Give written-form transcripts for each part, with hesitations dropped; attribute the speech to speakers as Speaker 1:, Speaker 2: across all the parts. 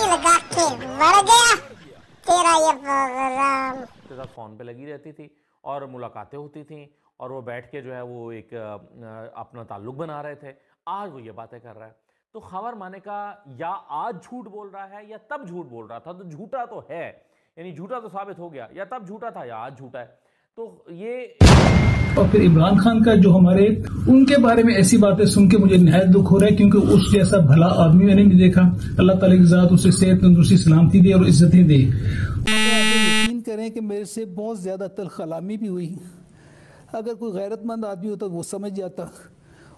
Speaker 1: लगा के मर गया तेरा ये प्रोग्राम।
Speaker 2: के साथ फ़ोन पे लगी रहती थी और मुलाकातें होती थीं और वो बैठ के जो है वो एक अपना ताल्लुक बना रहे थे। आज वो ये बातें कर रहा है। तो खबर माने का या आज झूठ बोल रहा है या तब झूठ बोल रहा था। तो झूठा तो है, यानी झूठा तो साबित हो गया, या तब झूठा था या आज झूठा है। तो ये
Speaker 3: और फिर इमरान खान का जो हमारे उनके बारे में ऐसी बातें सुन के मुझे निहायत दुख हो रहा है, क्योंकि उस जैसा भला आदमी मैंने नहीं देखा। अल्लाह ताला की ज़ात उसे सेहत तंदुरुस्ती सलामती दे और इज्जतें दे।
Speaker 4: यकीन करें कि मेरे से बहुत ज़्यादा तलखलामी भी हुई। अगर कोई गैरतमंद आदमी होता तो वो समझ जाता।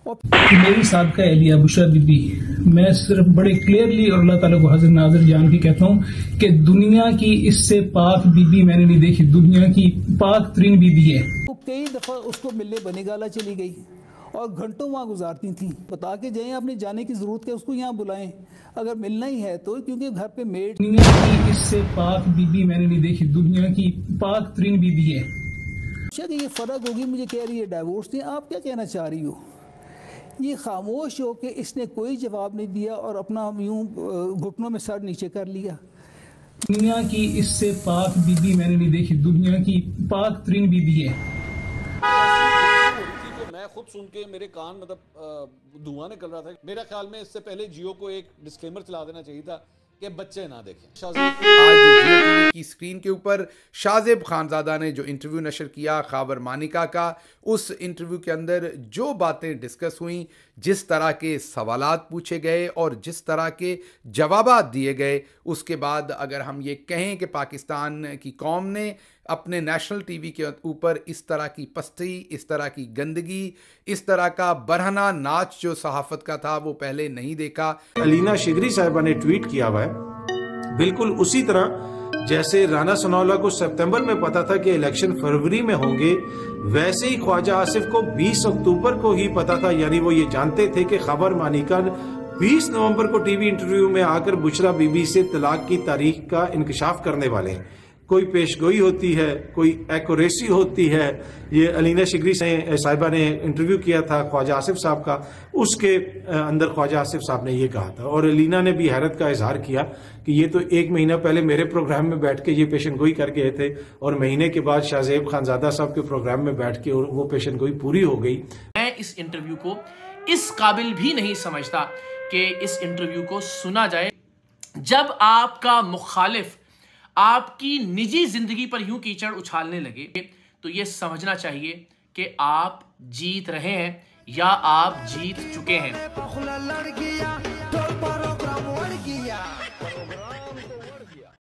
Speaker 4: और
Speaker 3: मेरी साबका एहलिया बुशरा बीबी, मैं सिर्फ बड़े क्लियरली और अल्लाह ताला को हाजिर नाजिर जान के कहता हूँ कि दुनिया की इससे पाक बीबी मैंने नहीं देखी। दुनिया की पाक तरीन बीबी है।
Speaker 4: वो कई दफ़ा उसको मिलने बनीगाला चली गई और घंटों वहाँ गुजारती थी। बता के जाएं आपने जाने की ज़रूरत है, उसको यहाँ बुलाएं अगर मिलना ही है तो, क्योंकि घर पे मेड।
Speaker 3: दुनिया की इससे पाक बीबी मैंने नहीं देखी। दुनिया की पाक तरीन बीबी है।
Speaker 4: शायद ये फ़र्क होगी। मुझे कह रही है डाइवोर्स थी, आप क्या कहना चाह रही हो? ये खामोश हो के इसने कोई जवाब नहीं दिया और अपना यूं घुटनों में सर नीचे कर लिया।
Speaker 3: दुनिया की इससे पाक बीबी मैंने नहीं देखी। दुनिया की पाक तरीन बीबी है।
Speaker 5: मैं खुद सुन के मेरे कान मतलब धुआं निकल रहा था। मेरा ख्याल में इससे पहले जियो को एक डिस्क्लेमर चला देना चाहिए था कि बच्चे ना देखें।
Speaker 6: आज जियो टीवी की स्क्रीन के ऊपर शाज़ेब खानज़ादा ने जो इंटरव्यू नशर किया खबर मानिका का, उस इंटरव्यू के अंदर जो बातें डिस्कस हुई, जिस तरह के सवालात पूछे गए और जिस तरह के जवाबात दिए गए, उसके बाद अगर हम ये कहें कि पाकिस्तान की कौम ने अपने नेशनल टीवी के ऊपर इस तरह की पस्ती, इस तरह की गंदगी, इस तरह का बरहना नाच जो सहाफ़त का था वो पहले नहीं देखा।
Speaker 7: अलीना शिगरी साहिबा ने ट्वीट किया हुआ है बिल्कुल उसी तरह जैसे राना सनाउल्लाह को सितंबर में पता था कि इलेक्शन फरवरी में होंगे, वैसे ही ख्वाजा आसिफ को 20 अक्टूबर को ही पता था। यानी वो ये जानते थे कि खबर मानिका 20 नवंबर को टीवी इंटरव्यू में आकर बुशरा बीबी से तलाक की तारीख का इंकशाफ करने वाले हैं। कोई पेशगोई होती है, कोई एक्यूरेसी होती है। ये अलीना शिगरी साहिबा ने इंटरव्यू किया था ख्वाजा आसिफ साहब का, उसके अंदर ख्वाजा आसिफ साहब ने ये कहा था और अलीना ने भी हैरत का इजहार किया कि ये तो 1 महीना पहले मेरे प्रोग्राम में बैठ के ये पेशन गोई कर गए थे और महीने के बाद शाहजेब खानजादा साहब के प्रोग्राम में बैठ के वो पेशन गोई पूरी हो गई।
Speaker 8: मैं इस इंटरव्यू को इस काबिल भी नहीं समझता कि इस इंटरव्यू को सुना जाए। जब आपका मुखालिफ आपकी निजी जिंदगी पर यूं कीचड़ उछालने लगे तो ये समझना चाहिए कि आप जीत रहे हैं या आप जीत चुके हैं।